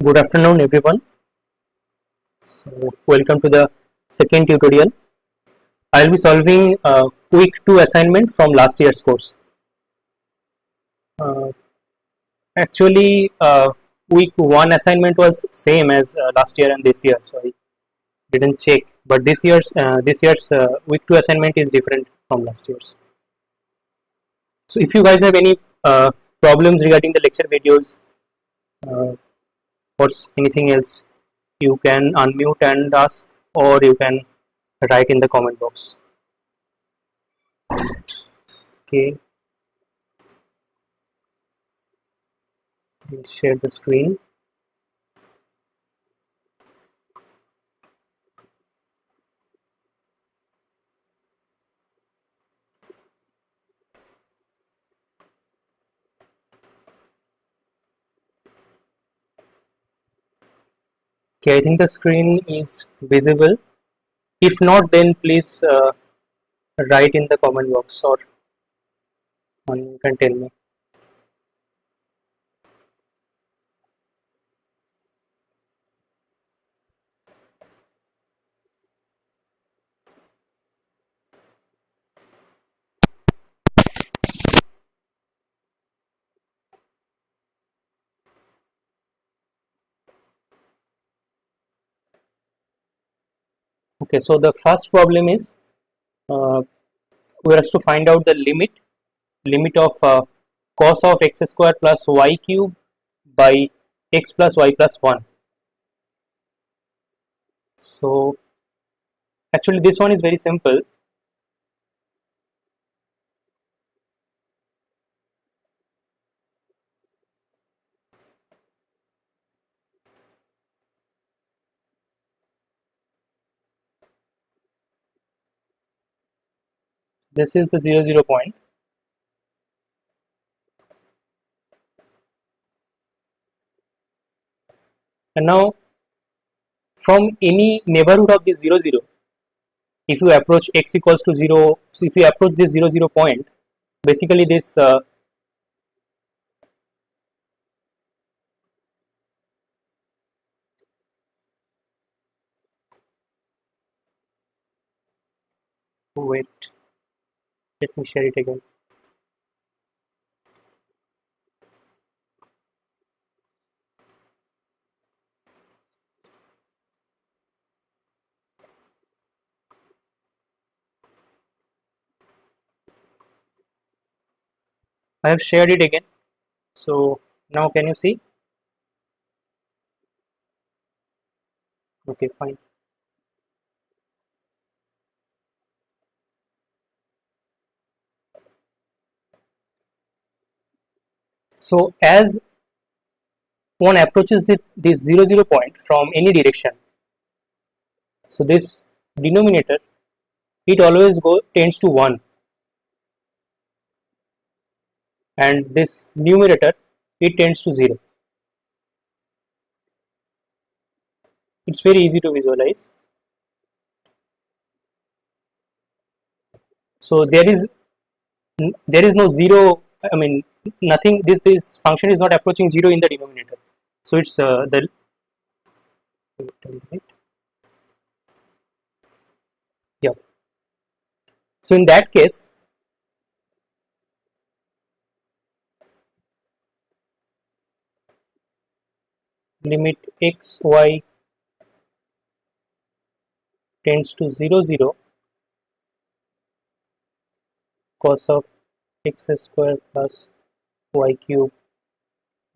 Good afternoon everyone. Welcome to the second tutorial. I will be solving week 2 assignment from last year's course. Uh, actually, week 1 assignment was same as last year and this year, so I didn't check. But this year's week 2 assignment is different from last year's. So if you guys have any problems regarding the lecture videos or anything else, you can unmute and ask, or you can write in the comment box. Okay, let's share the screen. Okay, I think the screen is visible. If not, then please write in the comment box, or you can tell me. Okay, so the first problem is we are to find out the limit of cos of x square plus y cube by x plus y plus 1. So actually this one is very simple. This is the 0 point, and now from any neighborhood of this 0 0, if you approach x equals to 0, so if you approach this 0 point, basically this wait, let me share it again. I have shared it again. So now can you see? Okay, fine. So as one approaches this 0 point from any direction, so this denominator, it always tends to 1, and this numerator, it tends to 0. It's very easy to visualize. So there is no 0, I mean nothing, this function is not approaching 0 in the denominator. So it's the yeah. So in that case, limit x y tends to 0 0 cos of x square plus y cube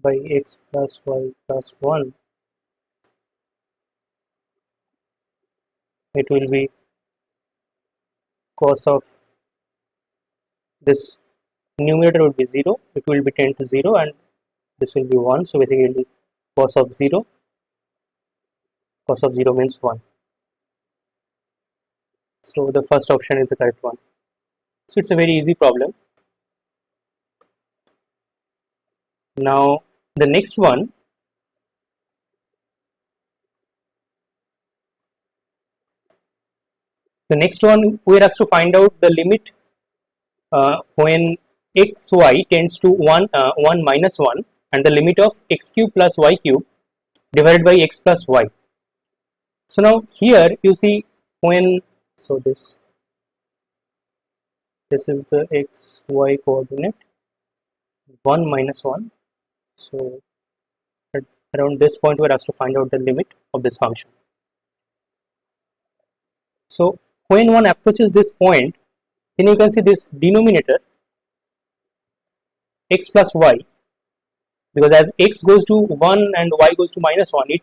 by x plus y plus 1, it will be cos of this numerator would be 0, it will be 10 to 0, and this will be 1. So basically cos of 0 means 1. So the first option is the correct one. So it's a very easy problem. Now the next one, we are asked to find out the limit when xy tends to 1 minus 1, and the limit of x cube plus y cube divided by x plus y. So now here you see when, so this is the x y coordinate, 1 minus 1. So at around this point we are asked to find out the limit of this function. So when one approaches this point, then you can see this denominator x plus y, because as x goes to 1 and y goes to minus 1, it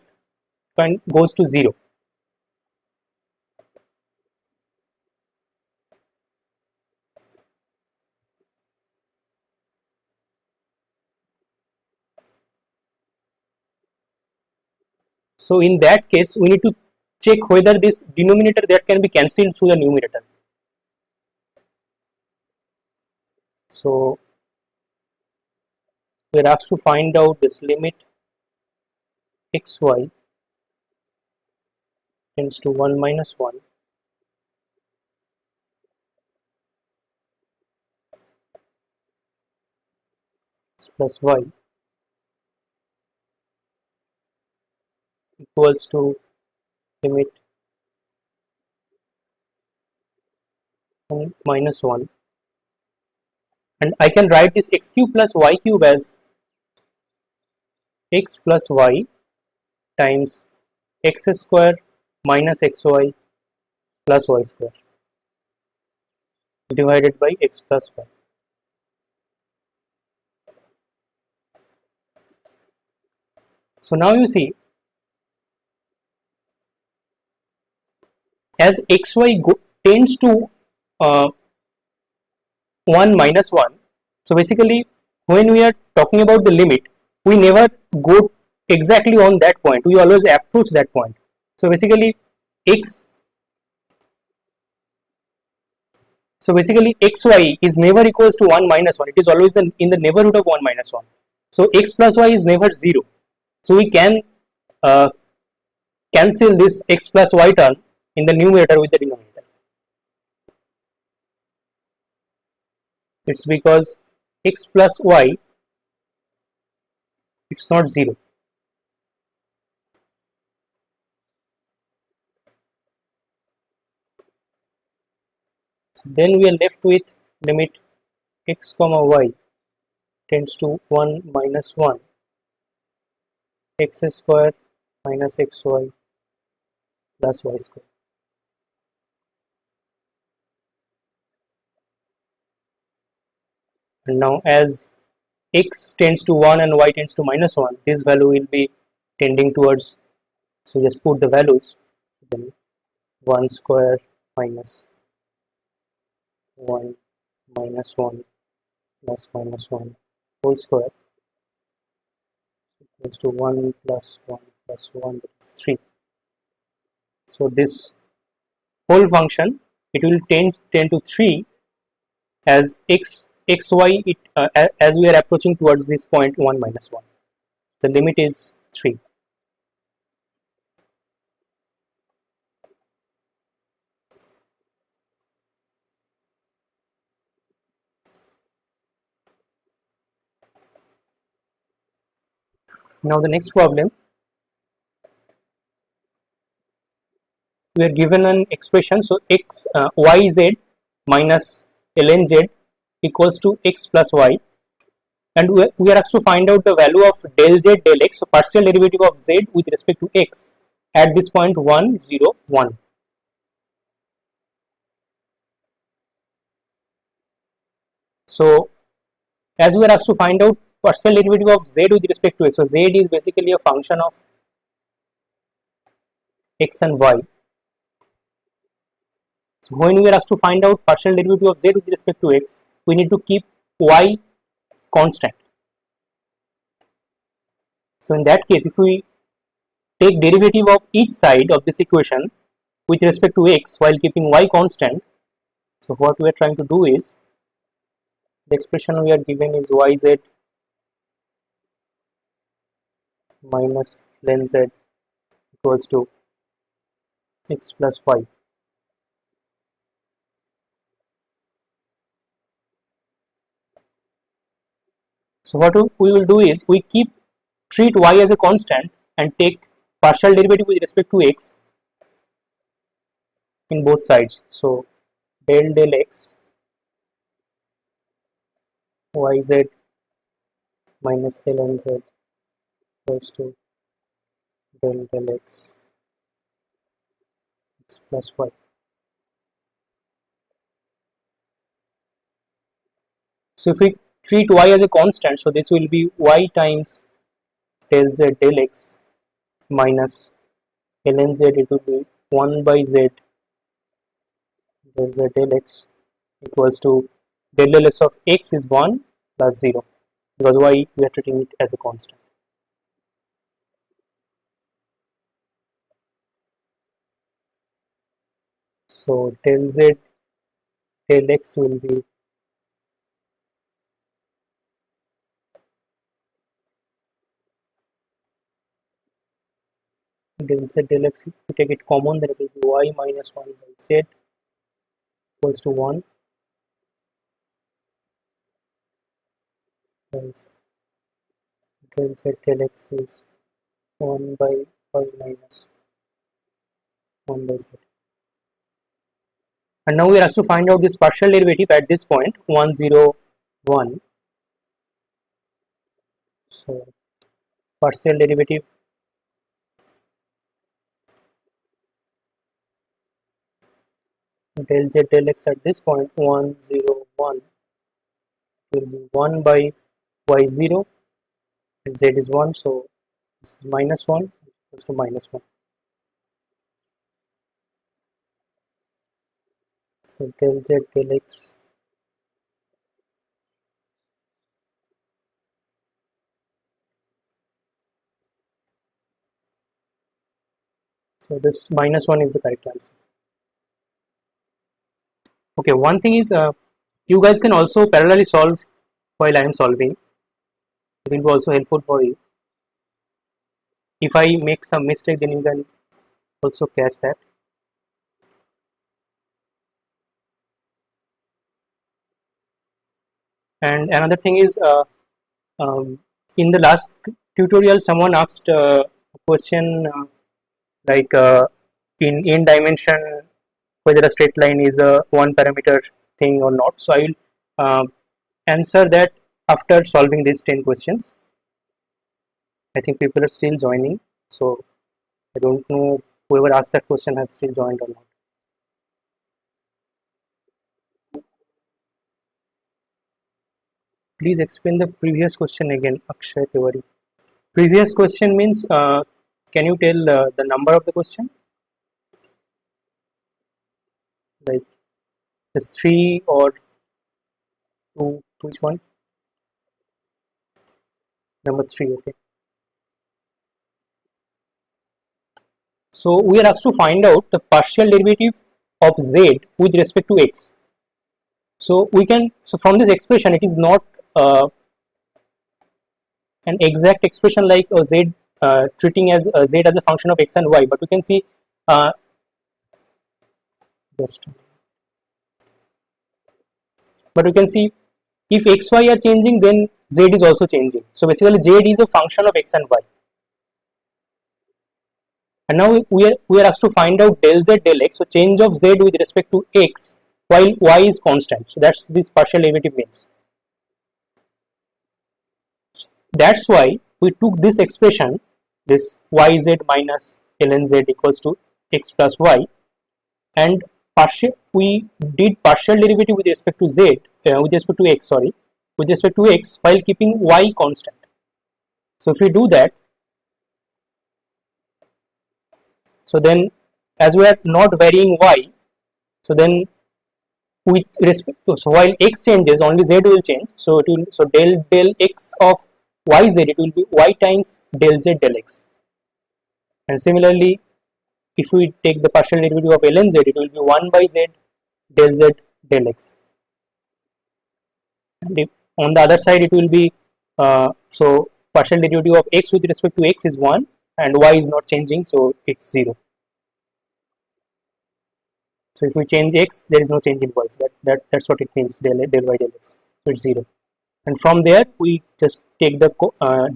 goes to 0. So in that case we need to check whether this denominator that can be cancelled through the numerator. So we are asked to find out this limit xy tends to 1 minus 1 plus y equals to limit minus 1, and I can write this x cube plus y cube as x plus y times x square minus xy plus y square divided by x plus y. So now you see, as xy tends to 1 minus 1, so basically when we are talking about the limit, we never go exactly on that point, we always approach that point. So basically xy is never equals to 1 minus 1, it is always in the neighborhood of 1 minus 1. So x plus y is never 0, so we can cancel this x plus y term in the numerator with the denominator. It's because x plus y, it's not 0. So then we are left with limit x comma y tends to 1 minus 1 x square minus xy plus y square. And now as x tends to 1 and y tends to minus 1, this value will be tending towards, so just put the values, then 1 square minus 1 minus 1 plus minus 1 whole square equals to 1 plus 1 plus 1, that is 3. So this whole function, it will tend to 3 as xy, as we are approaching towards this point 1 minus 1. The limit is 3. Now the next problem, we are given an expression, so yz minus ln z equals to x plus y, and we are asked to find out the value of del z del x, so partial derivative of z with respect to x at this point 1 0 1. So as we are asked to find out partial derivative of z with respect to x, so z is basically a function of x and y. So when we are asked to find out partial derivative of z with respect to x, we need to keep y constant. So in that case, if we take derivative of each side of this equation with respect to x while keeping y constant, so what we are trying to do is, the expression we are given is yz minus ln z equals to x plus y. So what we will do is, we treat y as a constant and take partial derivative with respect to x in both sides. So del x yz minus ln z equals to del x plus y. So if we treat y as a constant, so this will be y times del z del x minus ln z, it will be 1 by z del z del x equals to del x of x is 1 plus 0, because y we are treating it as a constant. So del z del x will be del z del x, if we take it common, then it will be y minus 1 by z equals to 1 plus del z del x is 1 by y minus 1 by z. And now we are asked to find out this partial derivative at this point 1 0 1. So partial derivative del z del x at this point 1 0 1 will be 1 by y0 and z is 1, so this is minus 1 equals to minus 1. So del z del x so this minus 1 is the correct answer. Okay, one thing is you guys can also parallelly solve while I am solving. It will be also helpful for you. If I make some mistake, then you can also catch that. And another thing is in the last tutorial someone asked a question like in n dimension whether a straight line is a one parameter thing or not. So I will answer that after solving these 10 questions. I think people are still joining, so I don't know whoever asked that question have still joined or not. Please explain the previous question again, Akshay Tiwari. Previous question means can you tell the number of the question? Like is 3 or 2, which one? Number 3, okay. So we are asked to find out the partial derivative of z with respect to x. So we can, so from this expression it is not an exact expression like z treating as z as a function of x and y, but we can see but we can see if x y are changing, then z is also changing. So basically z is a function of x and y. And now we are asked to find out del z del x, so change of z with respect to x while y is constant. So that's this partial derivative means. That's why we took this expression, this yz minus ln z equals to x plus y, and we did partial derivative with respect to z, with respect to x, sorry, with respect to x while keeping y constant. So if we do that, so then as we are not varying y, so then with respect to, so while x changes, only z will change. So it will, so del x of yz, it will be y times del z del x. And similarly, if we take the partial derivative of ln z, it will be 1 by z del z del x. And if on the other side, it will be so partial derivative of x with respect to x is 1 and y is not changing, so it's 0. So if we change x, there is no change in y. So that's what it means, del y del x. So it's 0. And from there, we just take the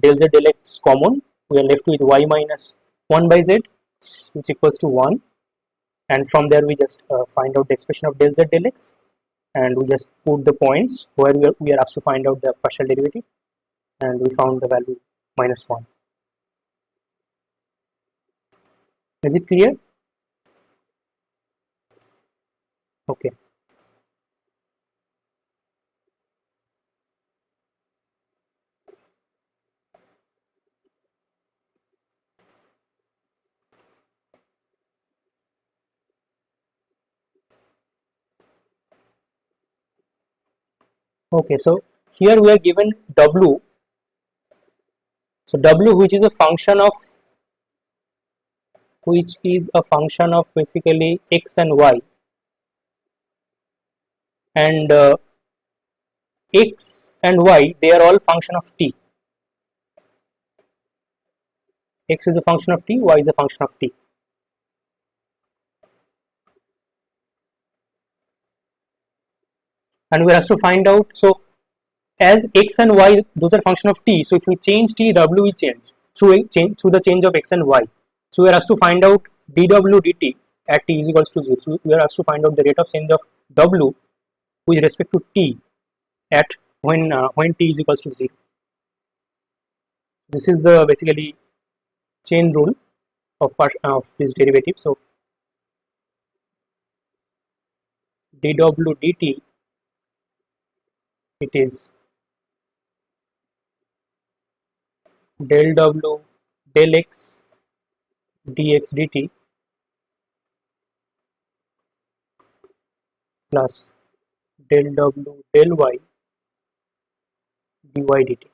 del z del x common. We are left with y minus 1 by z which equals to 1, and from there we just find out the expression of del z del x, and we just put the points where we are asked to find out the partial derivative, and we found the value -1. Is it clear? Okay. Okay, so here we are given w. So w, which is a function of basically x and y, and x and y, they are all function of t. X is a function of t, y is a function of t. And we have to find out, so as x and y, those are function of t, so if we change t, w will change through the change of x and y. So we are asked to find out dw dt at t is equals to 0. So we are asked to find out the rate of change of w with respect to t at when t is equals to 0. This is the basically chain rule of this derivative. So dw dt, it is del w del x dx dt plus del w del y dy dt.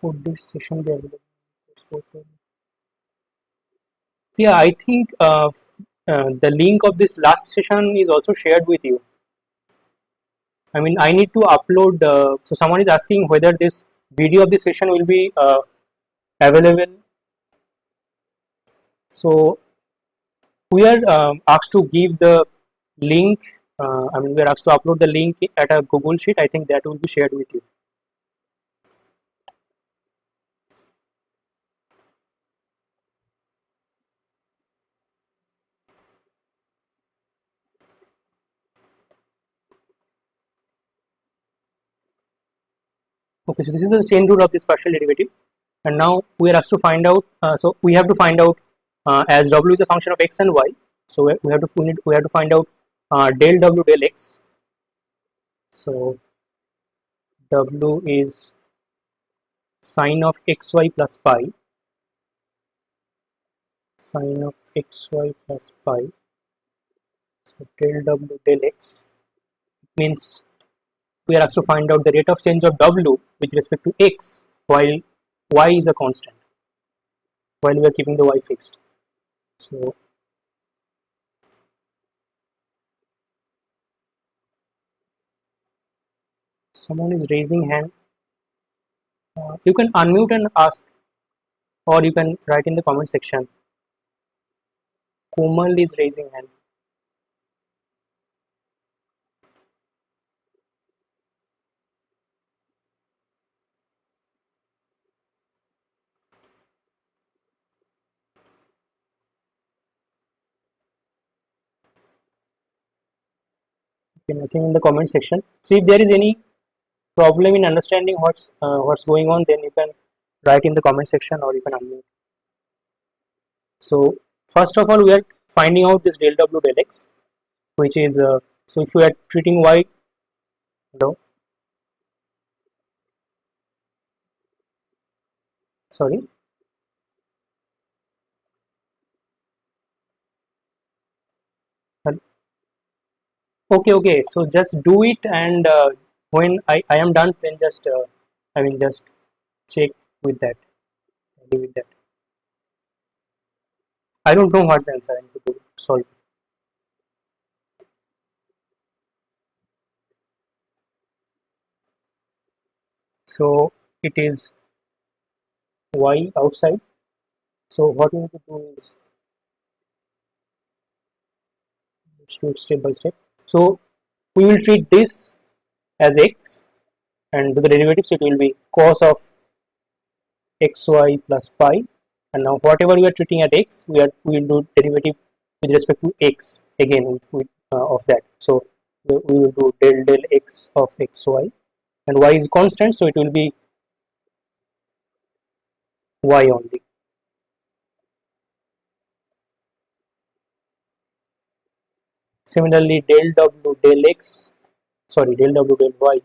Would this session be available? Yeah, I think the link of this last session is also shared with you. I mean, I need to upload. So someone is asking whether this video of this session will be available. So we are asked to give the link. I mean, we are asked to upload the link at a Google Sheet. I think that will be shared with you. Okay, so this is the chain rule of this partial derivative, and now we are asked to find out. So we have to find out as w is a function of x and y. So we have to find out del w del x. So w is sine of xy plus pi, sine of xy plus pi. So del w del x means we are asked to find out the rate of change of w with respect to x while y is a constant, while we are keeping the y fixed. So someone is raising hand. You can unmute and ask, or you can write in the comment section. Komal is raising hand. Okay, nothing in the comment section. So if there is any problem in understanding what's going on, then you can write in the comment section or you can unmute. So first of all, we are finding out this del w del x, which is so if we are treating y, no, sorry, okay, so just do it, and when I am done, then just I mean just check with that, with that. I don't know what's the answer I need to do, solve. So it is y outside. So what we need to do is, let's do it step by step. So we will treat this as x and do the derivative, so it will be cos of xy plus pi, and now whatever we are treating at x, we will do derivative with respect to x again of that. So we will do del x of xy, and y is constant, so it will be y only. Similarly, del w del x, sorry, del w del y,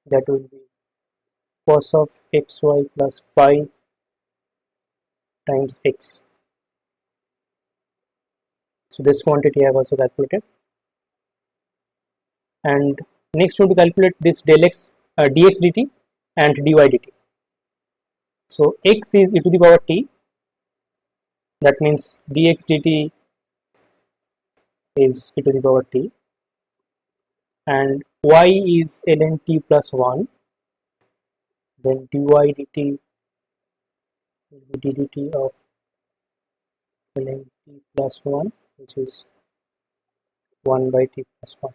that will be cos of xy plus pi times x. So this quantity I have also calculated. And next we want to calculate this del x dx dt and dy dt. So x is e to the power t, that means dx dt is e to the power t, and y is ln t plus 1, then dy dt will be ddt of ln t plus 1, which is 1 by t plus 1.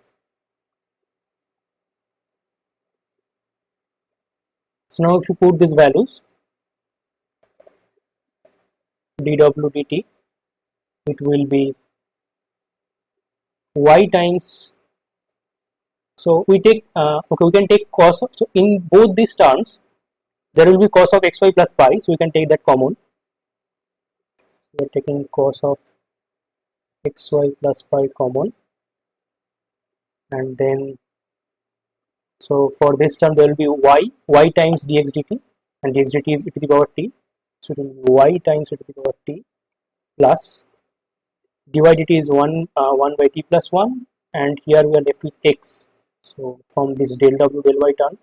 So now if you put these values, dw dt, it will be y times, so we take okay, we can take cos of, so in both these terms there will be cos of xy plus pi, so we can take that common. We are taking cos of xy plus pi common, and then so for this term there will be y times dx dt, and dx dt is e to the power t, so it will be y times e to the power t plus dy dt is 1 by t plus 1, and here we are left with x. So from this del w del y term,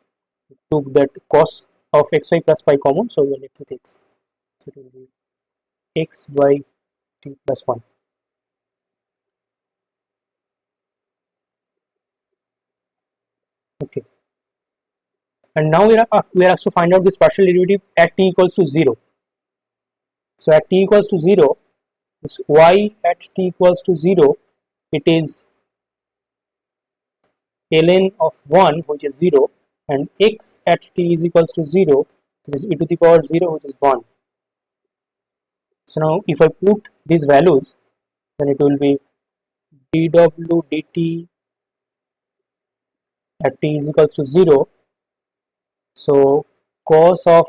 we took that cos of xy plus pi common, so we are left with x. So it will be x by t plus 1. Okay, and now we are asked to find out this partial derivative at t equals to 0. So at t equals to 0, this y at t equals to 0, it is ln of 1, which is 0, and x at t is equals to 0, it is e to the power 0, which is 1. So now if I put these values, then it will be dw dt at t is equals to 0. So cos of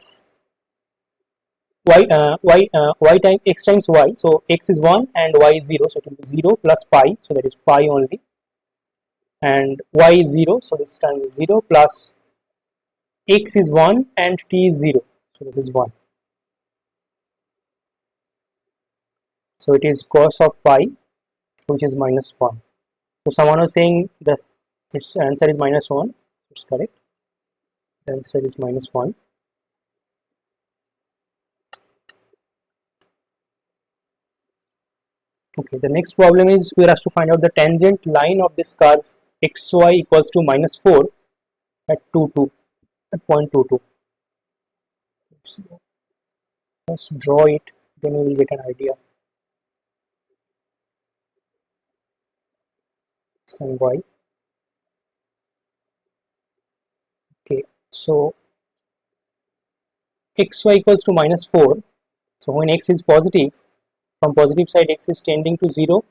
y times x times y, so x is 1 and y is 0, so it will be 0 plus pi, so that is pi only, and y is 0, so this time is 0, plus x is 1 and t is 0, so this is 1. So it is cos of pi, which is minus 1. So someone was saying that its answer is minus 1. It's correct. The answer is minus 1. Okay, the next problem is we are asked to find out the tangent line of this curve xy equals to minus 4 at 22, at point 22. Let's draw it, then we will get an idea. X and y. Okay, so xy equals to minus 4. So when x is positive, from positive side x is tending to 0.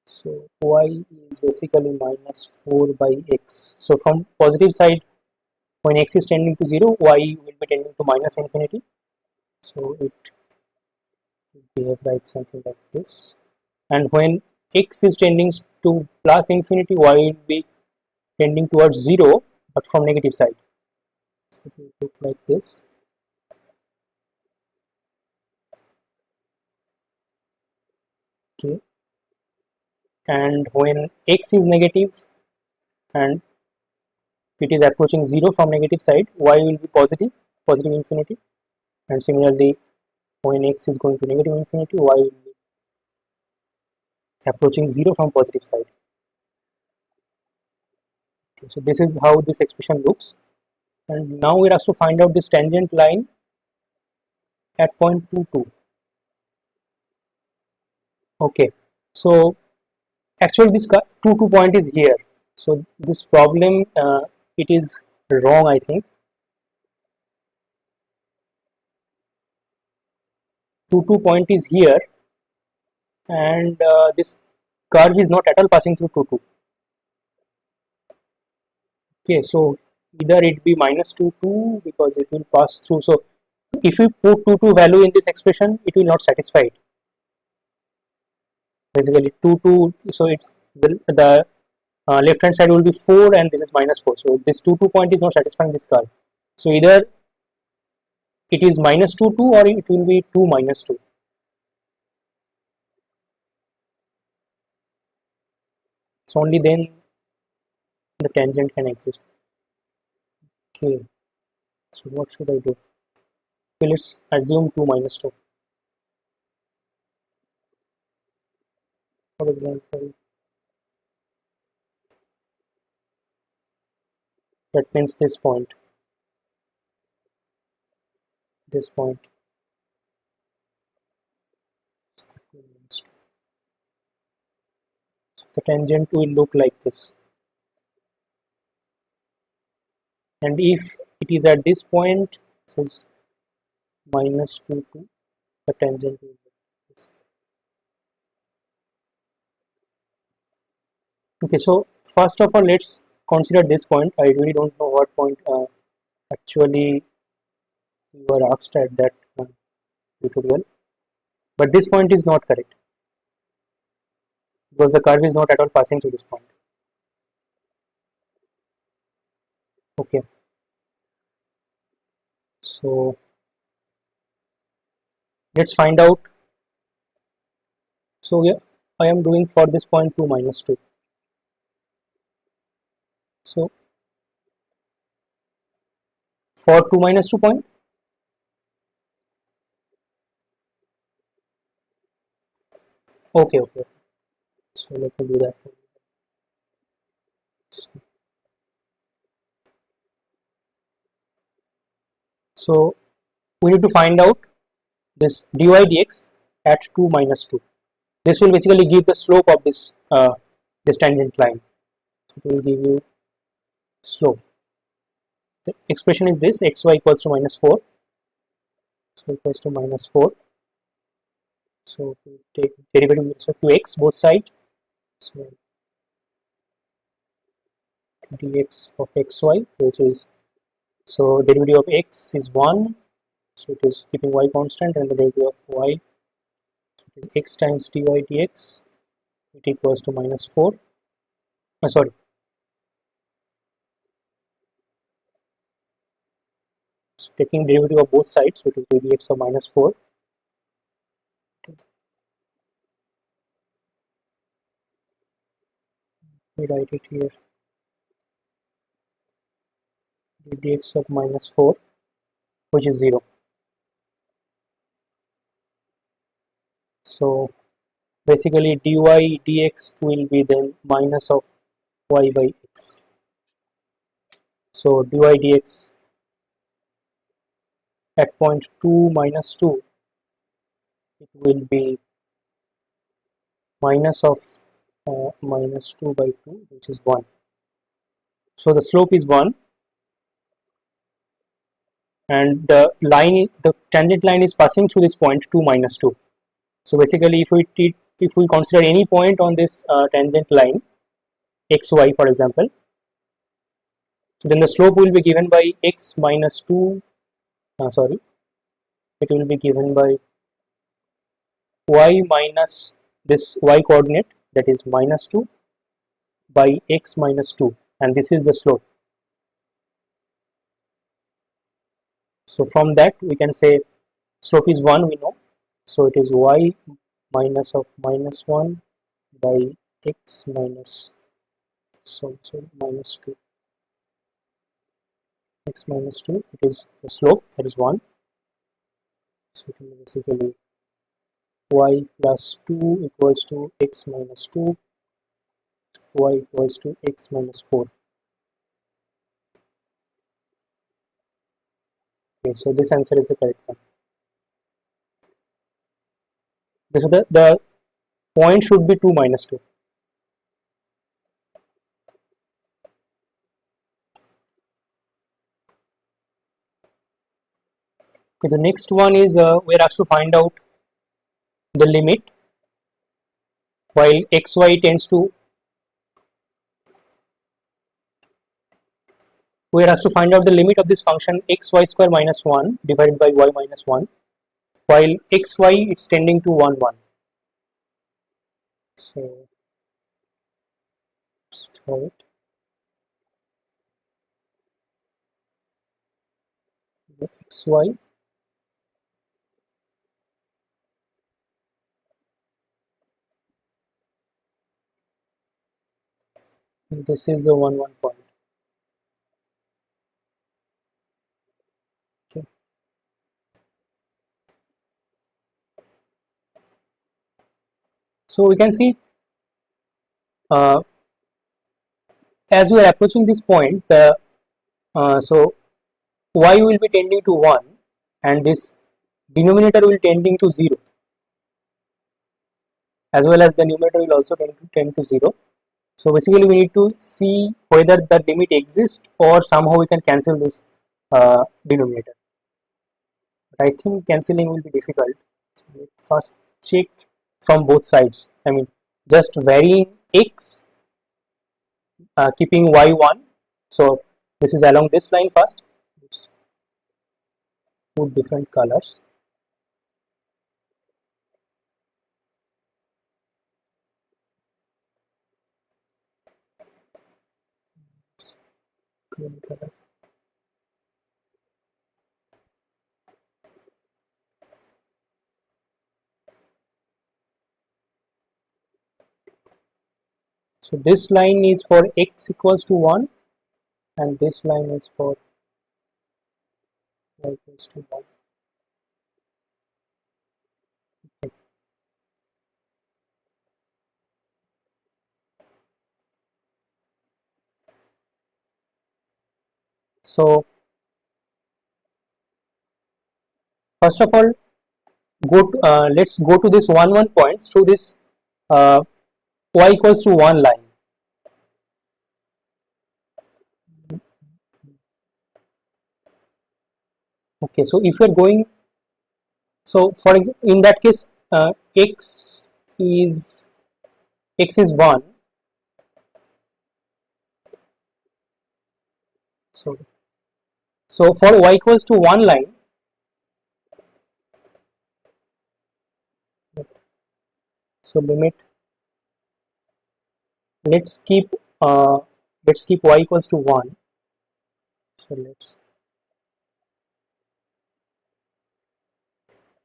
So y is basically minus 4 by x. So from positive side, when x is tending to 0, y will be tending to minus infinity. So it will behave like something like this. And when x is tending to plus infinity, y will be tending towards 0, but from negative side. So it will look like this. Okay. And when x is negative and it is approaching 0 from negative side, y will be positive, positive infinity. And similarly, when x is going to negative infinity, y will be approaching 0 from positive side. Okay, so this is how this expression looks. And now we are asked to find out this tangent line at point 22. Okay, so actually this 22 point is here. So this problem, it is wrong, I think. 2 point is here, and this curve is not at all passing through 2. Okay, so either it be minus 2 because it will pass through. So if you put 2 value in this expression, it will not satisfy it. Basically 2, so it's the left hand side will be 4 and this is minus 4. So this 2 point is not satisfying this curve. So either it is minus 2 or it will be 2 minus 2. So only then the tangent can exist. Okay, so what should I do? Okay, let's assume 2 minus 2. For example, that means this point, this point. The tangent will look like this, and if it is at this point, so it's minus 2, the tangent will look like this. Okay, so first of all, let's consider this point. I really don't know what point actually you were asked at that tutorial, but this point is not correct because the curve is not at all passing through this point. Okay, so let's find out. So yeah, I am doing for this point 2 minus 2. So for 2 minus 2 point, okay, so let me do that. So we need to find out this dy dx at 2 minus 2. This will basically give the slope of this tangent line. It will give you slope. The expression is this: xy equals to minus 4. So equals to minus 4. So we take derivative with respect to x both sides. So dx of xy, which is, so derivative of x is 1. So it is keeping y constant, and the derivative of y, so it is x times dy dx. It equals to minus 4. Sorry. So taking derivative of both sides, so it is dx of minus 4. We write it here, dx of minus 4, which is 0. So basically dy dx will be then minus of y by x. So dy dx at point 2 minus 2, it will be minus of minus 2 by 2, which is 1. So the slope is 1, and the tangent line is passing through this point 2 minus 2. So basically if we consider any point on this tangent line xy, for example, so then the slope will be given by x minus 2, it will be given by y minus this y coordinate, that is minus 2, by x minus 2, and this is the slope. So from that we can say slope is 1, we know, so it is y minus of minus 1 by x minus, so minus 2, x minus 2, it is the slope, that is 1. So it will basically y plus 2 equals to x minus 2, y equals to x minus 4. Okay, so this answer is the correct one. So the point should be 2 minus 2. Okay, the next one is we're asked to find out the limit while xy tends to, we are asked to find out the limit of this function xy square minus 1 divided by y minus 1 while xy it's tending to 1 1. So store it. Xy this is the 1 1 point. Okay. So we can see as we are approaching this point, the so y will be tending to 1 and this denominator will tending to 0, as well as the numerator will also tend to 0. So basically we need to see whether the limit exists or somehow we can cancel this denominator. But I think cancelling will be difficult. So first check from both sides. I mean, just varying x, keeping y1. So this is along this line first. Let's put different colors. Green color. So this line is for x equals to 1 and this line is for y equals to 1. Okay. So first of all, let's go to this 1 1 point through this uh, y equals to 1 line. Okay, so if you are going, so for example, in that case, x is 1. So for y equals to 1 line, so limit, let's keep y equals to 1.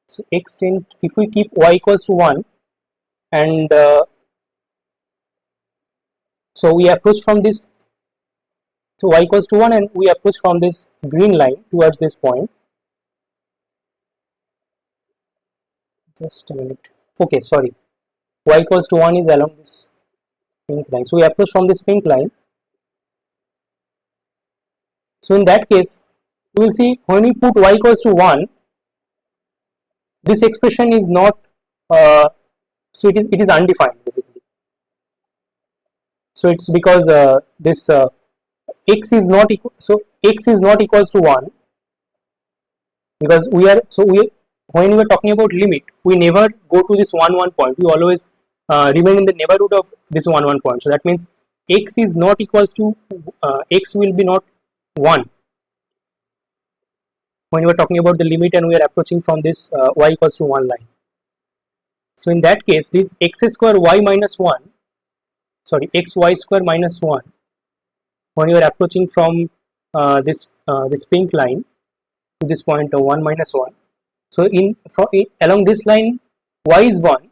So x tend, if we keep y equals to 1 and so we approach from this, so y equals to 1 and we approach from this green line towards this point. Just a minute. Okay, sorry. Y equals to 1 is along this pink line. So we approach from this pink line. So in that case, we will see when we put y equals to 1, this expression is not, so it is undefined basically. So it's because this x is not equal, so x is not equals to 1 because we are, so we, when we are talking about limit, we never go to this 1 1 point, we always remain in the neighborhood of this 1 1 point. So that means x is not equals to x will be not 1 when we are talking about the limit and we are approaching from this y equals to 1 line. So in that case, this x square y minus 1, sorry, xy square minus 1, when you are approaching from this pink line to this point of 1 minus 1, so along this line y is 1,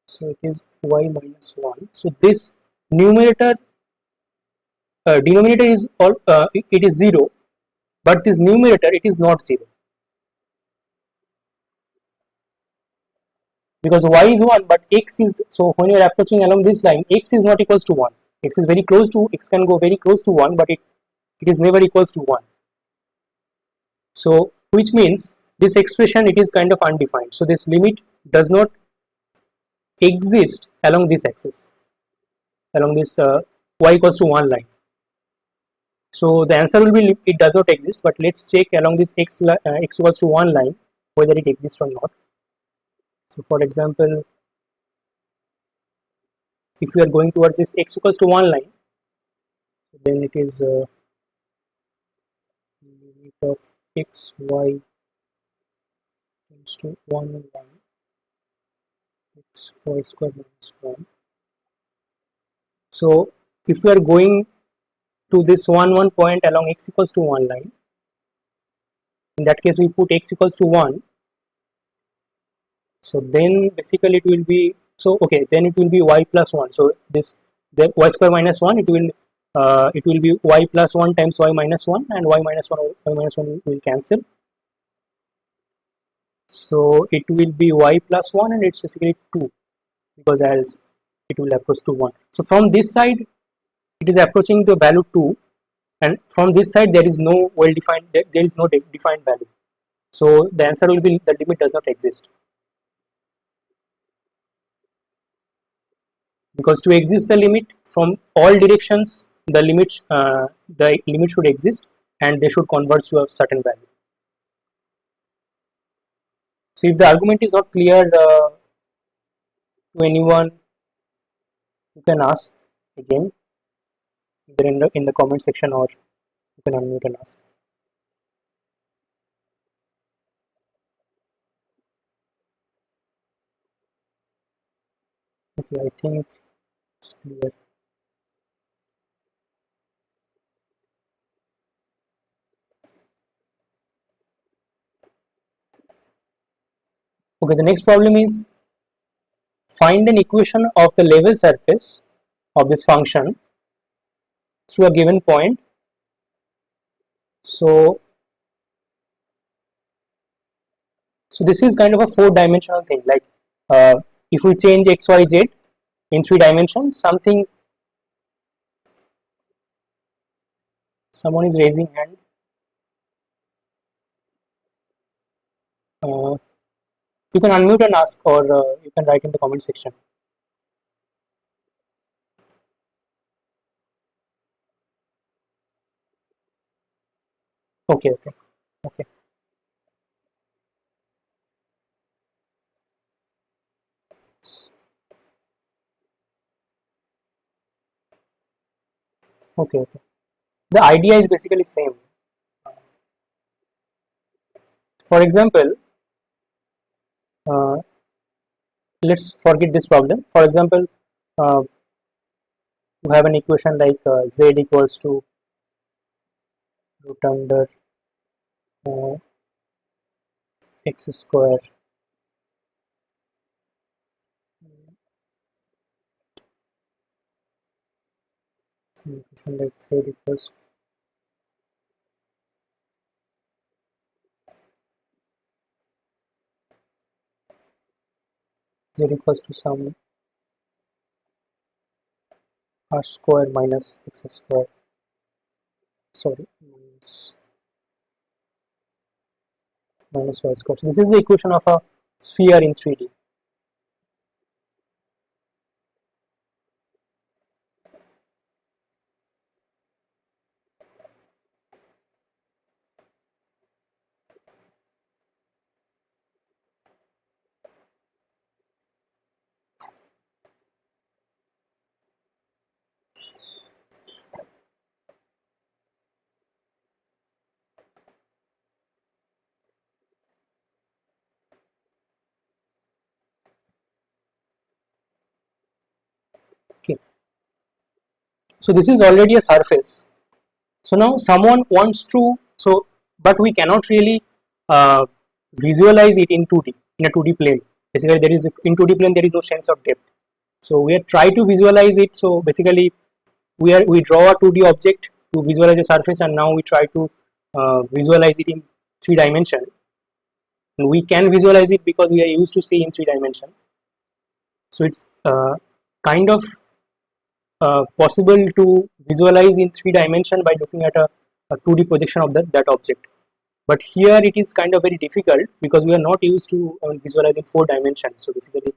so it is y minus 1. So this numerator, denominator is all, it is 0, but this numerator it is not 0 because y is 1 but x is, so when you are approaching along this line, x is not equals to 1, x is very close to, x can go very close to 1 but it is never equals to 1. So which means this expression it is kind of undefined. So this limit does not exist along this axis, along this y equals to 1 line. So the answer will be it does not exist, but let's check along this x equals to 1 line whether it exists or not. So for example, if we are going towards this x equals to 1 line, then it is limit of x y tends to 1 line x y square minus 1. So if we are going to this 1 point along x equals to 1 line, in that case we put x equals to 1. So then basically it will be, so okay, then it will be y plus 1. So this, the y square minus 1, it will be y plus 1 times y minus 1, and y minus 1 will cancel. So it will be y plus 1, and it's basically 2, because as it will approach to 1. So from this side it is approaching the value 2, and from this side there is no well defined, there is no defined value. So the answer will be the limit does not exist, because to exist the limit from all directions, the limit should exist and they should converge to a certain value. So if the argument is not clear to anyone, you can ask again, either in the comment section, or you can unmute and ask. Okay, I think it's clear. Okay, the next problem is find an equation of the level surface of this function through a given point. So this is kind of a 4-dimensional thing, like if we change x, y, z in 3 dimensions, someone is raising hand. You can unmute and ask, or you can write in the comment section. Okay. Okay. Okay. The idea is basically same. For example, let's forget this problem. For example, you have an equation like z equals to root under x square equation like z equals to some r square minus x square, sorry, minus y square. So this is the equation of a sphere in 3D. Okay, so this is already a surface. So now someone wants to, but we cannot really visualize it in 2D, in a 2D plane. Basically, in 2D plane there is no sense of depth. So we are trying to visualize it. So basically, we draw a 2D object to visualize the surface, and now we try to visualize it in 3 dimension. And we can visualize it because we are used to see in 3 dimension. So it's kind of possible to visualize in 3 dimension by looking at a 2D projection of that object. But here it is kind of very difficult because we are not used to visualize in 4 dimensions. So basically,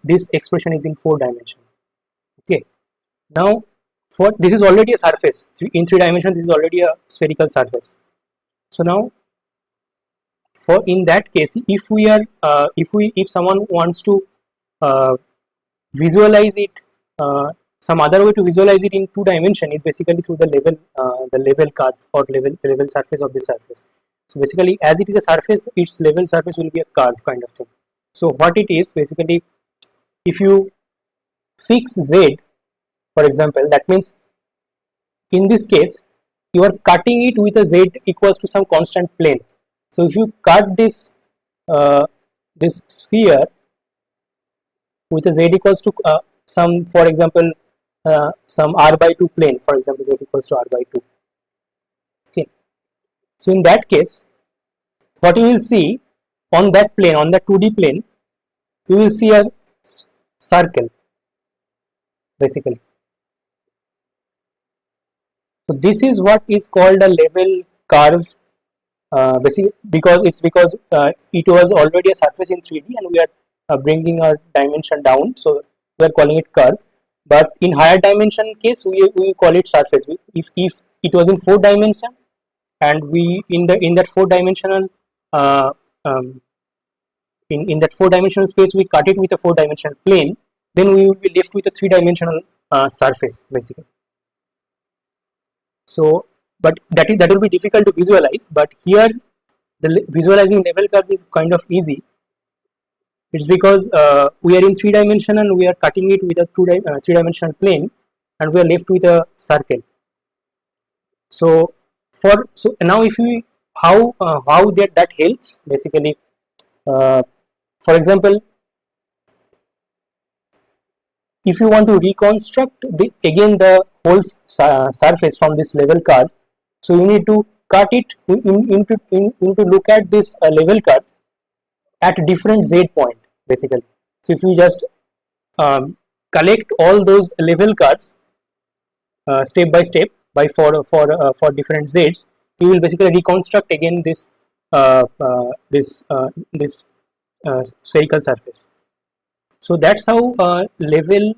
this expression is in 4 dimensions. Okay. Now, this is already a surface in 3 dimensions. This is already a spherical surface. So now, for in that case, if we are if someone wants to uh, visualize it, some other way to visualize it in 2 dimension is basically through the level curve or level surface of the surface. So basically, as it is a surface, its level surface will be a curve kind of thing. So what it is basically, if you fix z, for example, that means in this case you are cutting it with a z equals to some constant plane. So if you cut this sphere with a z equals to some, for example, some r by 2 plane, for example, z equals to r by 2. Okay, so in that case, what you will see on that plane, on the 2D plane, you will see a circle basically. So this is what is called a level curve, basically because it was already a surface in 3D and we are bringing our dimension down, so we are calling it curve. But in higher dimension case, we call it surface. If it was in 4 dimension and we in that 4 dimensional um, in that 4 dimensional space we cut it with a 4 dimensional plane, then we will be left with a 3 dimensional surface basically. So but that will be difficult to visualize, but here the visualizing level curve is kind of easy. It's because we are in 3 dimension and we are cutting it with a 3 dimensional plane and we are left with a circle. So now if we how that helps basically, for example, if you want to reconstruct again the whole surface from this level curve, so you need to cut it into look at this level curve at different z point basically. So if you just collect all those level curves step by step by for different z's, you will basically reconstruct again this spherical surface. So that's how level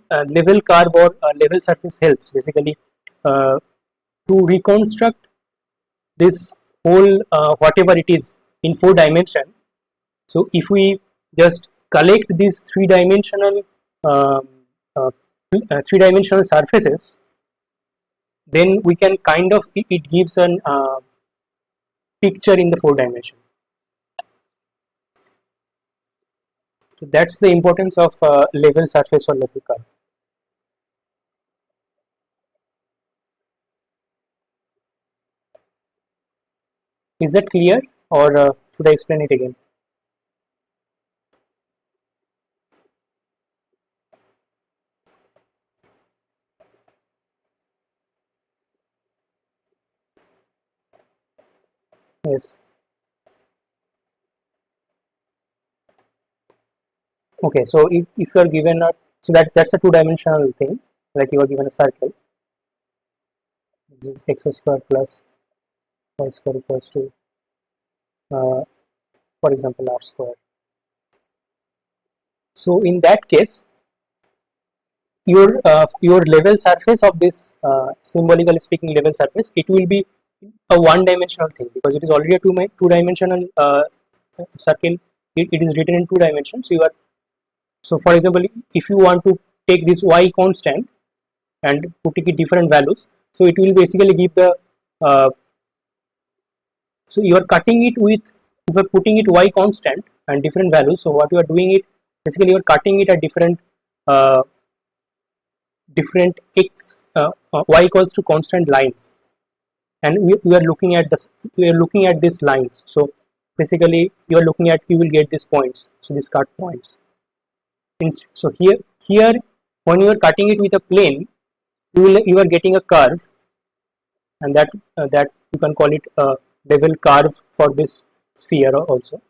curve or level surface helps basically to reconstruct this whole whatever it is in 4 dimension. So if we just collect these 3-dimensional 3-dimensional surfaces, then we can kind of it gives an picture in the 4 dimension. So that's the importance of level surface or level curve. Is that clear, or should I explain it again? Yes. Okay, so if you are given a, so that's a 2-dimensional thing, like you are given a circle, this is x square plus y square equals to for example r square. So in that case, your level surface of this symbolically speaking level surface, it will be a 1-dimensional thing because it is already a 2-dimensional circle. It is written in 2 dimensions. So for example, if you want to take this y constant and putting it different values, so it will basically give the so you are cutting it with, you are putting it y constant and different values. So what you are doing it basically, you are cutting it at different different x y equals to constant lines, and we are looking at these lines. So basically you are looking at, you will get these points, so these cut points. So here when you are cutting it with a plane, you are getting a curve, and that you can call it a level curve for this sphere also.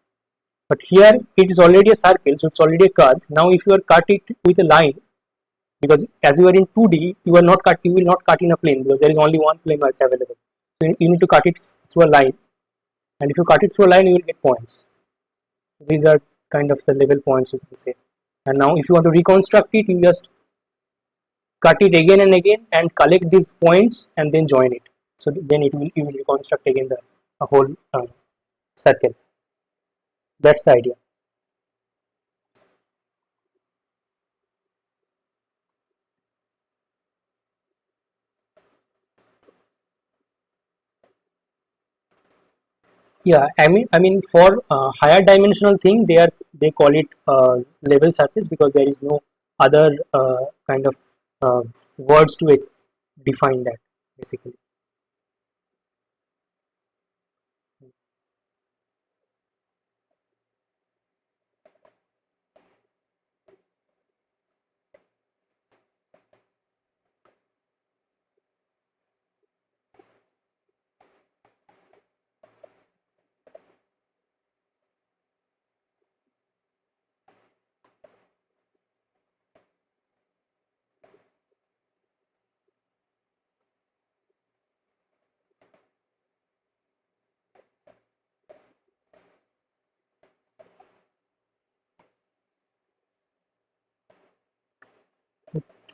But here it is already a circle, so it's already a curve. Now if you are cut it with a line, because as you are in 2D, you will not cut in a plane because there is only one plane available. So you need to cut it through a line, and if you cut it through a line, you will get points. These are kind of the level points, you can say. And now if you want to reconstruct it, you just cut it again and again and collect these points and then join it. So then you will reconstruct again the whole circle. That's the idea. Yeah, I mean for higher dimensional thing, they call it level surface, because there is no other kind of uh, words to define that basically.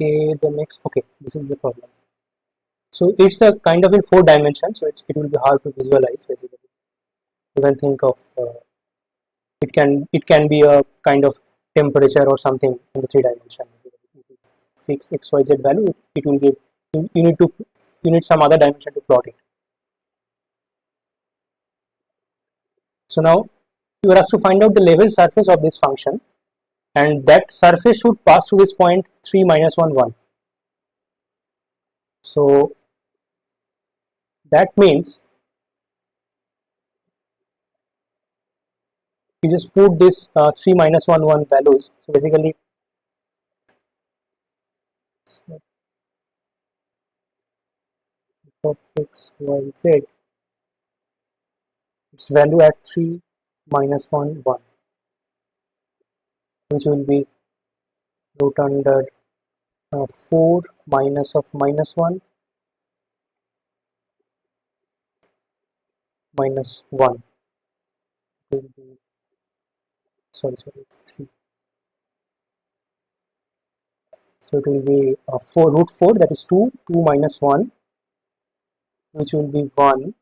Okay, the next, okay, this is the problem. So it's a kind of in 4 dimensions, so it will be hard to visualize basically. You can think of it can be a kind of temperature or something in the 3 dimension. If you fix XYZ value, it will give you need to you need some other dimension to plot it. So now you are asked to find out the level surface of this function, and that surface should pass through this point 3 minus 1 1. So that means you just put this 3 minus 1 1 values. So basically of x y z, its value at 3 minus 1 1, which will be root under 4 minus of minus 1 minus 1 will be, sorry, it's 3. So it will be 4 root 4, that is 2 minus 1, which will be 1.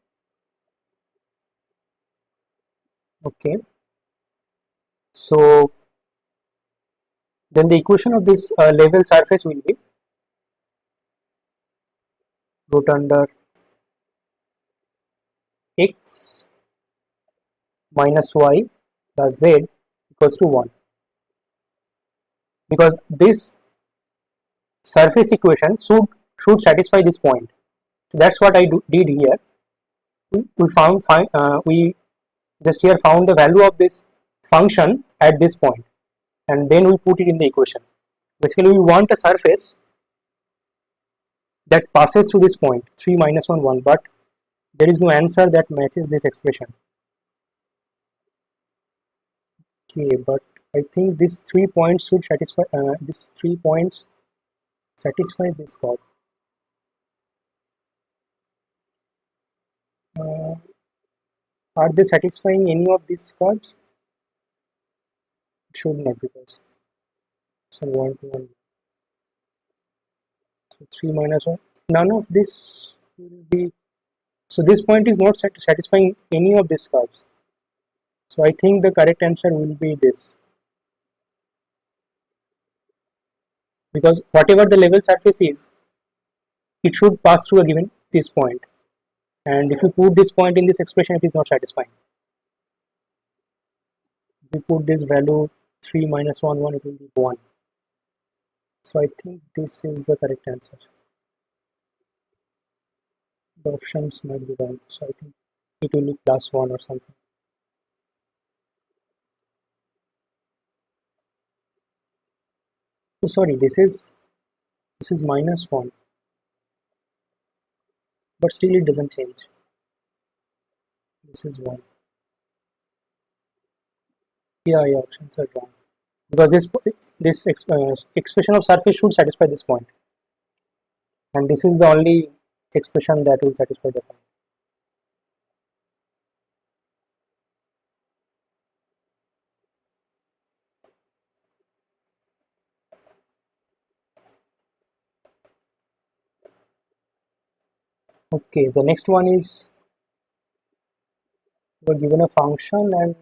Okay, so then the equation of this level surface will be root under x minus y plus z equals to 1, because this surface equation should satisfy this point. So that's what I did here. We just here found the value of this function at this point, and then we put it in the equation. Basically we want a surface that passes through this point 3 minus 1 1, but there is no answer that matches this expression. Okay, but I think these 3 points should satisfy these 3 points satisfy this curve. Uh, are they satisfying any of these curves? It should not, because so 1 to 1, so 3 minus 1, none of this will be, so this point is not satisfying any of these curves. So I think the correct answer will be this, because whatever the level surface is, it should pass through a given this point, and if you put this point in this expression, it is not satisfying. If you put this value 3 minus 1 1, it will be 1. So I think this is the correct answer. The options might be wrong, so I think it will be plus 1 or something. Oh sorry, this is minus 1, but still it doesn't change. This is 1. Yeah, options are wrong, because this expression of surface should satisfy this point, and this is the only expression that will satisfy the point. Okay, the next one is we're given a function, and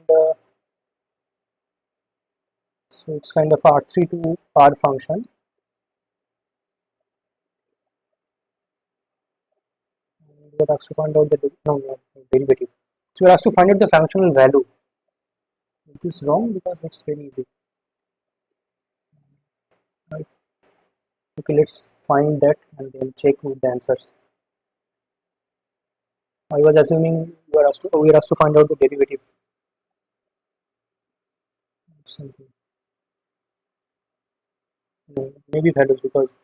So it's kind of R3 to R function. We are asked to find out the derivative. So we are asked to find out the functional value. It is wrong because it's very easy. Right. Okay, let's find that and then check with the answers. I was assuming we are asked to find out the derivative. Something. No, maybe values because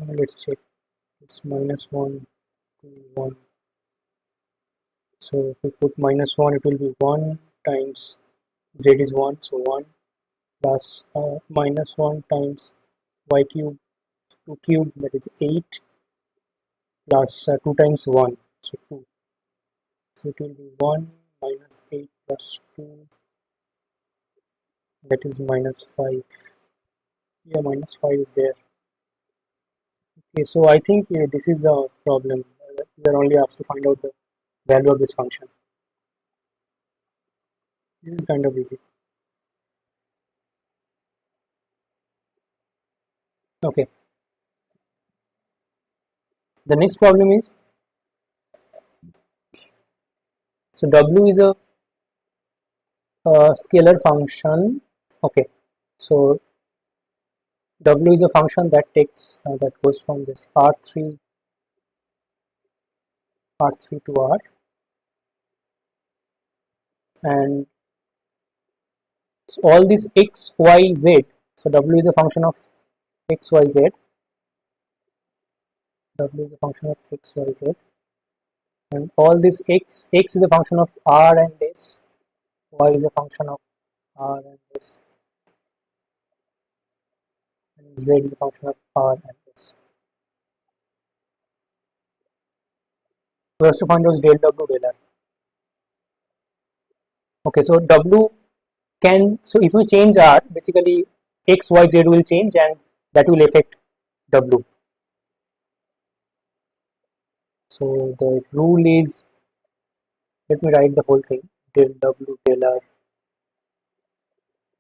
let's check. It's minus 1 to 1. So if we put minus 1, it will be 1 times z is 1, so 1 plus minus 1 times y cube 2 cube, that is 8, plus 2 times 1, so 2. So it will be 1 minus 8 plus 2, that is minus 5. Yeah, minus 5 is there. Okay, so I think this is the problem. We are only asked to find out the value of this function. This is kind of easy. Okay. The next problem is, so w is a scalar function. Okay, so w is a function that takes that goes from this r3 to r, and so all these x, y, z. So w is a function of x, y, z. W is a function of x, y, z, and all this x is a function of r and s. Y is a function of r and s, and z is a function of r and s. We have to find out del w del r. Okay, so w can, so if we change r, basically x, y, z will change and that will affect w. So the rule is, let me write the whole thing, del w del r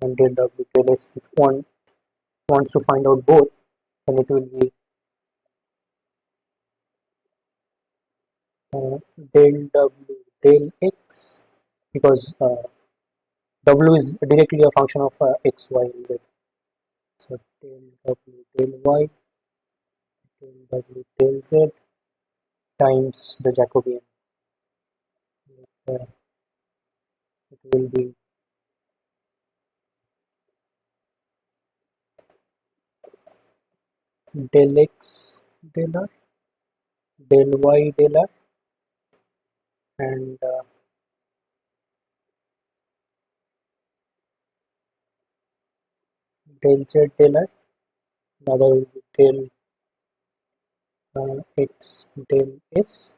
and del w del s. If one wants to find out both, then it will be del w del x, because w is directly a function of x, y, and z. So del w del y del w del z times the Jacobian. It will be del x del r, del y del r, and del z del r. The other will be del x del s,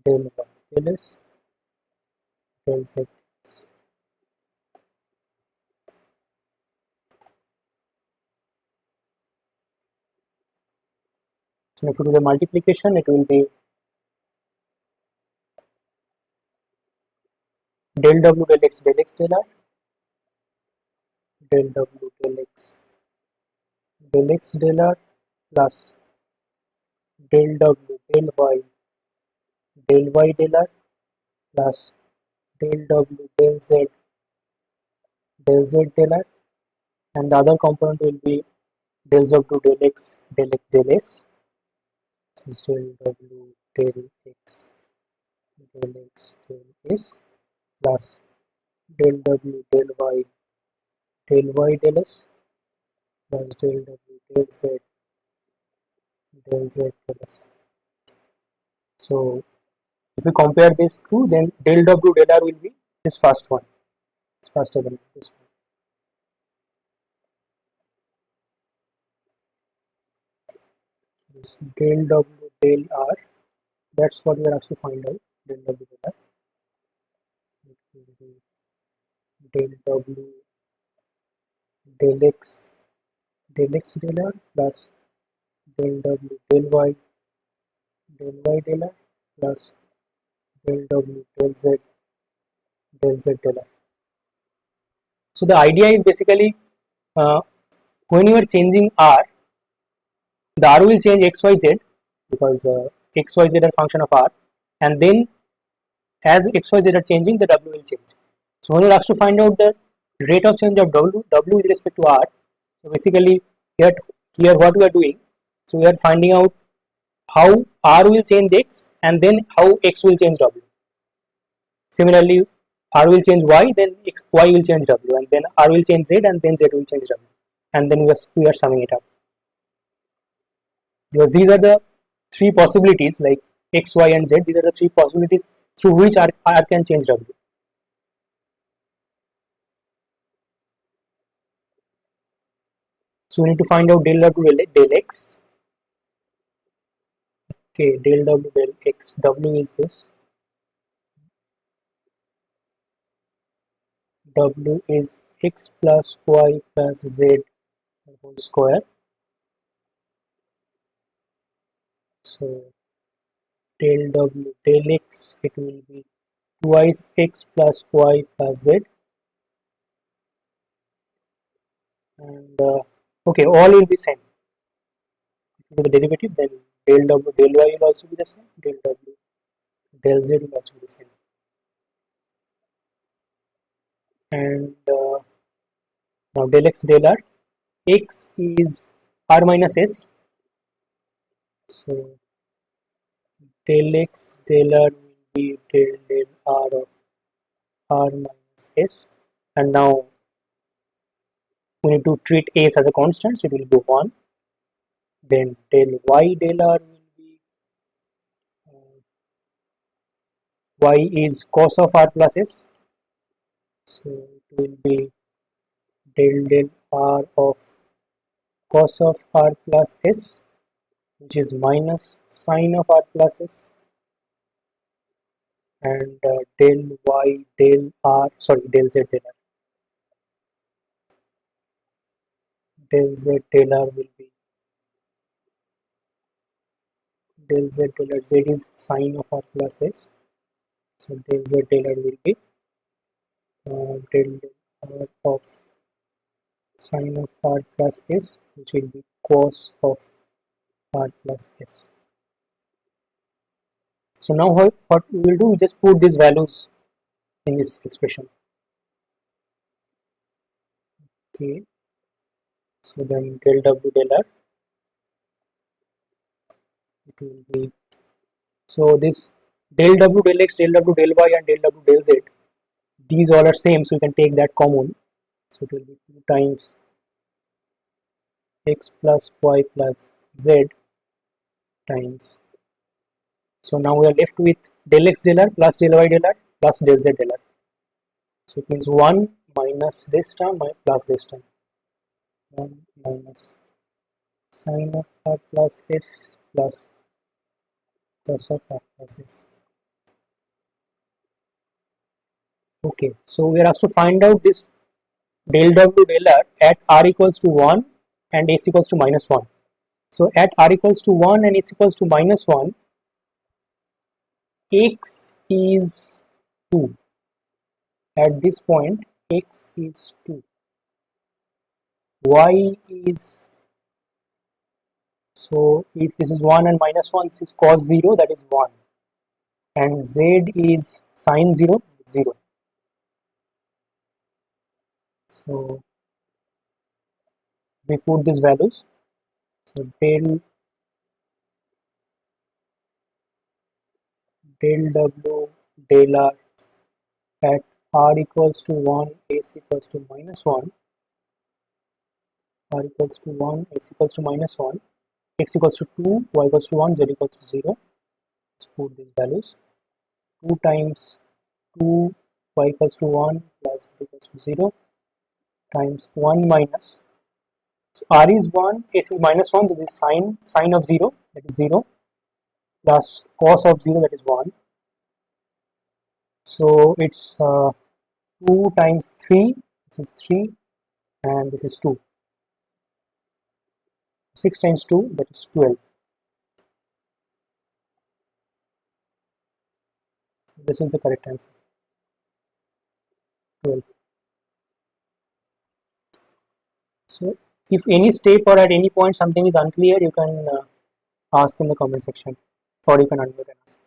del y del s, del z x. So if you do the multiplication, it will be del w del x del r, del w del x del r, plus del w del y del r, plus del w del z del r, and the other component will be del w del x del s. So del w del x del s, plus del w del y del s, plus del w del z del s. So if we compare these two, then del w del r will be this first one, this first element, this one. This del w del r, that's what we are asked to find out. Del w del r, it will be del w del x del r, plus del w del y del r, plus del w del z del r. So the idea is basically uh, when you are changing r, the r will change x y z because x y z are function of r, and then as x y z are changing, the w will change. So when you ask to find out the rate of change of w with respect to r, so basically here what we are doing, so we are finding out how r will change x and then how x will change w. Similarly, r will change y, then y will change w, and then r will change z, and then z will change w, and then we are summing it up, because these are the three possibilities like x, y, and z. These are the three possibilities through which r can change w. So we need to find out del w del x. Okay, del w del x. W is this. W is x plus y plus z whole square. So del w del x, it will be twice x plus y plus z, and okay, all will be same. If you do the derivative, then del w del y will also be the same. Del w del z will also be the same. And now del x del r, x is r minus s. So del x del r will be del r of r minus s, and now we need to treat s as a constant, so it will be 1. Then del y del r will be y is cos of r plus s, so it will be del r of cos of r plus s, which is minus sine of r plus s, and del y del r, sorry, del z del r will be del z del r. Z is sine of r plus s, so del z del r will be del r of sine of r plus s, which will be cos of r plus s. So now what we will do, we just put these values in this expression. Okay, so then del w del r, it will be, so this del w del x del w del y and del w del z, these all are same, so you can take that common, so it will be 2 times x plus y plus z times, so now we are left with del x del r plus del y del r plus del z del r, so it means 1 minus this term plus this term, 1 minus sine of r plus s plus cos of r plus s. Okay, so we are asked to find out this del w del r at r equals to 1 and s equals to minus 1. So at r equals to 1 and s equals to minus 1, x is 2. At this point, x is 2. Y is, so if this is 1 and minus 1, this is cos 0, that is 1. And z is sine 0, 0. So we put these values. So del w del r at r equals to 1, s equals to minus 1, r equals to 1, s equals to minus 1, x equals to 2, y equals to 1, z equals to 0. Let's put these values. 2 times 2, y equals to 1 plus z equals to 0 times 1 minus, so r is 1, s is minus 1, so this is sine of 0, that is 0, plus cos of 0, that is 1. So it's 2 times 3, this is 3, and this is 2. 6 times 2, that is 12. This is the correct answer, 12. So if any step or at any point something is unclear, you can ask in the comment section, or you can unmute and ask.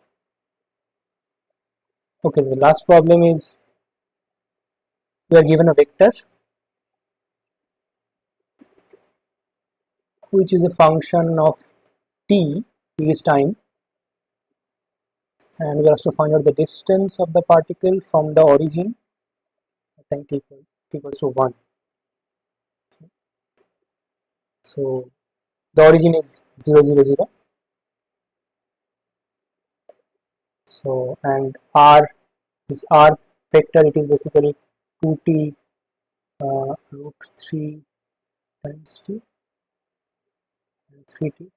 Okay, the last problem is we are given a vector which is a function of t is time, and we are asked to find out the distance of the particle from the origin at time t equals to 1. So the origin is 0 0 0. So and r is r vector, it is basically 2t root 3 times t and 3t.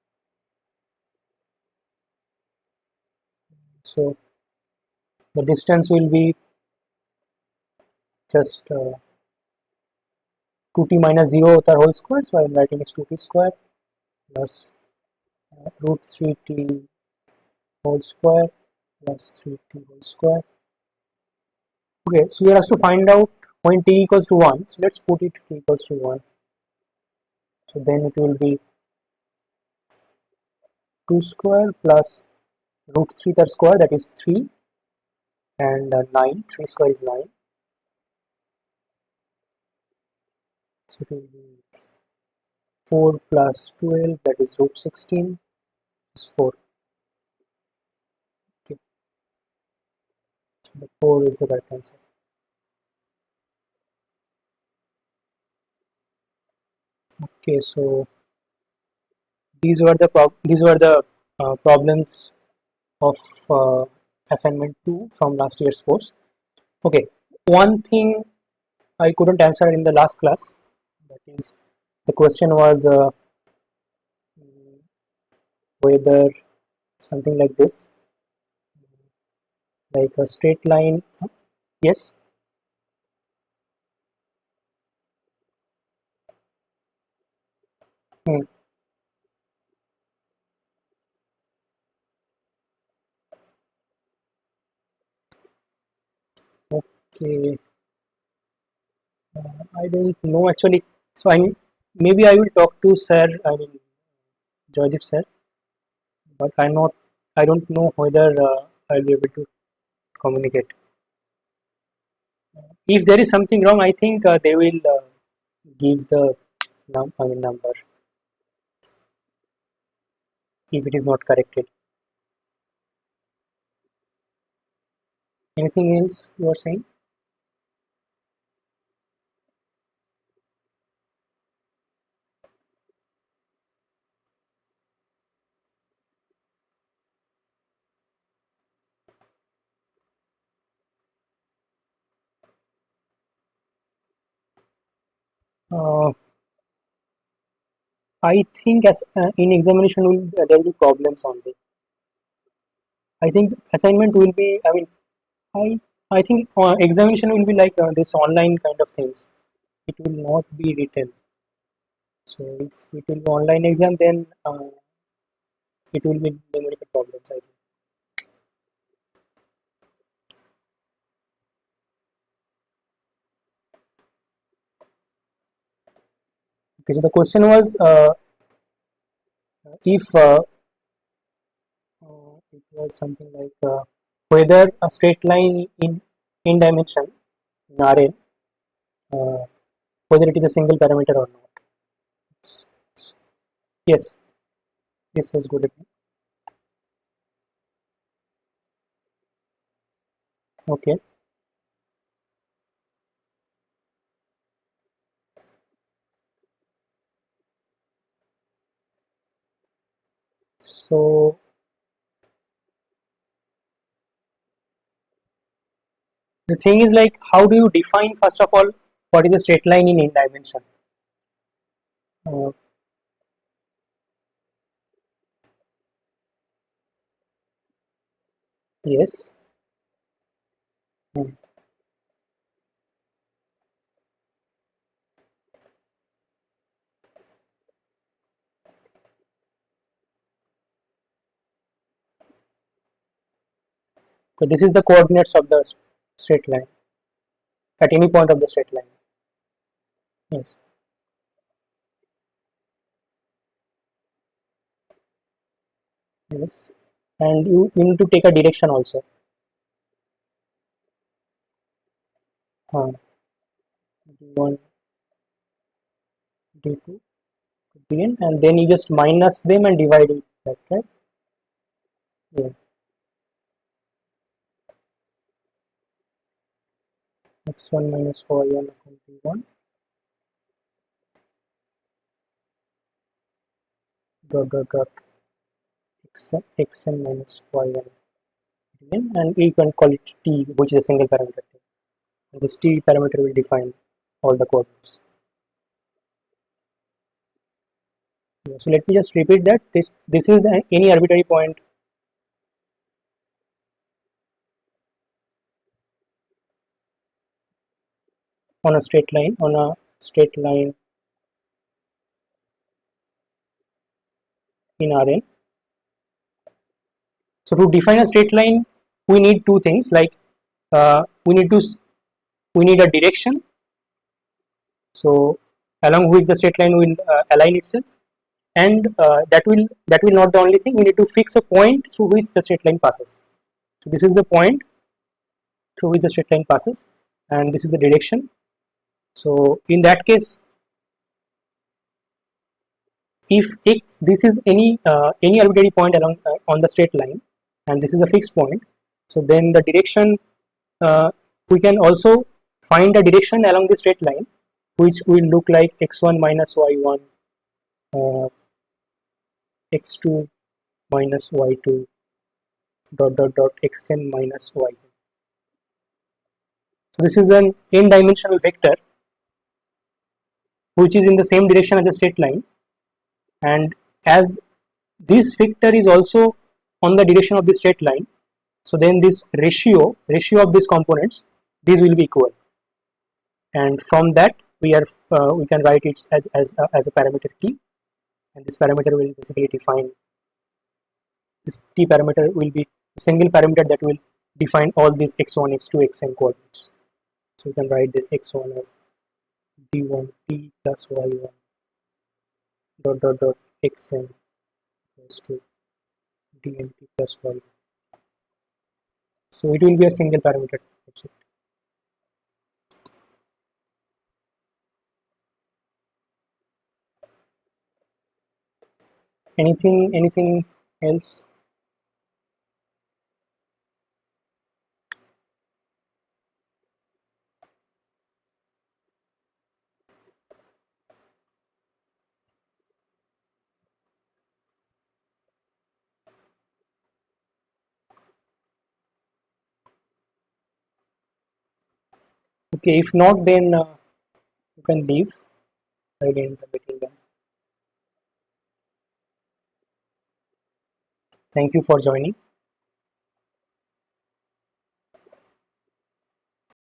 So the distance will be just 2t minus 0 the whole square, so I am writing is 2t square plus root 3t whole square plus 3t whole square. Okay, so we are asked to find out when t equals to 1, so let's put it t equals to 1. So then it will be 2 square plus root 3 third square, that is 3, and 9, 3 square is 9. So it will be 4 plus 12, that is root 16 is 4. Okay, so the 4 is the right answer. Okay, so these were the problems of assignment 2 from last year's course. Okay, one thing I couldn't answer in the last class, that is the question was whether something like this, like a straight line. Yes. Hmm. Okay, I don't know actually. So maybe I will talk to sir. I mean Joydeep sir, but I don't know whether I'll be able to communicate. If there is something wrong, I think they will give the number if it is not corrected. Anything else you are saying? Uh, I think as in examination there will be problems only. I think assignment will be. I mean, I think examination will be like this online kind of things. It will not be written. So if it will be online exam, then it will be numerical problems, I think. Okay, so the question was if it was something like whether a straight line in dimension in Rn, uh, whether it is a single parameter or not. S- Yes, this is good. Okay, so the thing is like, how do you define first of all what is a straight line in n dimension? Uh, yes. Hmm. So this is the coordinates of the straight line at any point of the straight line. Yes. Yes, and you need to take a direction also. D1, D2, Dn, and then you just minus them and divide it, that, right? Yeah. X1 minus y1 upon D1 dot dot dot xn minus y1 Dn, and you can call it t, which is a single parameter thing. And this t parameter will define all the coordinates. Yeah, so let me just repeat that this is any arbitrary point on a straight line in Rn. So to define a straight line, we need two things, like we need a direction, so along which the straight line will align itself, and that will not the only thing. We need to fix a point through which the straight line passes. So this is the point through which the straight line passes, and this is the direction. So in that case, if x, this is any arbitrary point along on the straight line, and this is a fixed point, so then the direction, we can also find a direction along the straight line which will look like x1 minus y1, x2 minus y2 dot dot dot xn minus y2. So this is an n-dimensional vector which is in the same direction as the straight line, and as this vector is also on the direction of the straight line, so then this ratio of these components, these will be equal, and from that we can write it as a parameter t, and this parameter will basically define, this t parameter will be a single parameter that will define all these x1, x2, xn coordinates. So you can write this x1 as d1 t plus y1 dot dot dot xn equals to dn t plus y. So it will be a single parameter. That's it. Anything else? Okay, if not, then you can leave. Again, the meeting then. Thank you for joining.